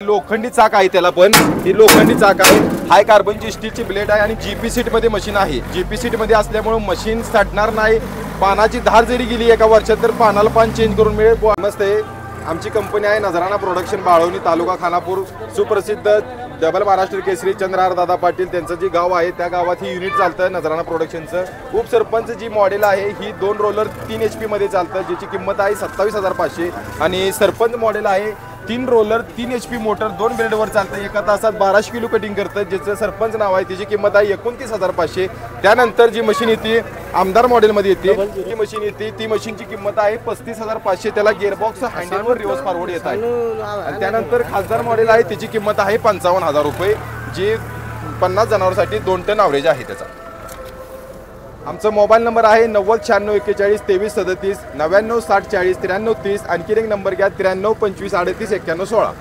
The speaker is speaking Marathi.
लोखंडी चाक आहे त्याला, पण ही लोखंडी चाक आहे, हाय कार्बनची स्टीलची ब्लेड आहे आणि जीपी सीट मध्ये मशीन आहे। जीपी सीट मध्ये असल्यामुळे मशीन साठणार नाही। पानाची धार जरी गेली एका वर्षात तर पानाला पान चेंज करून मिळेल। मस्त आहे। आमची कंपनी आहे नजराणा प्रोडक्शन, बाळवणी तालुका खानापूर। सुप्रसिद्ध डबल महाराष्ट्र केसरी चंद्रहार दादा पाटील त्यांचं जे गाव आहे त्या गावात ही युनिट चालतं नजराणा प्रोडक्शनचं। उपसरपंच जी मॉडेल आहे ही 2 रोलर 3 HP मध्ये चालतं, ज्याची किंमत आहे 27,500। आणि सरपंच मॉडेल आहे 3 रोलर 3 HP मोटर 2 ब्लेडवर चालतं, एका तासात 1200 किलो कटिंग करतं, ज्याचं सरपंच नाव आहे। त्याची किंमत आहे 29,500। त्यानंतर जी मशीन येते आमदार मॉडेलमध्ये येते ती मशीन येते, ती मशीनची किंमत आहे 35,500। त्याला गिअरबॉक्स हँडलवर रिव्हर्स फॉरवर्ड येत आहे। त्यानंतर खासदार मॉडेल आहे, त्याची किंमत आहे 55,000 रुपये, जी 50 जनावरांसाठी 2 टन ॲव्हरेज आहे त्याचा। आमचा मोबाईल नंबर आहे 9096412337, 9960409330। आणखी एक नंबर घ्या 9325389116।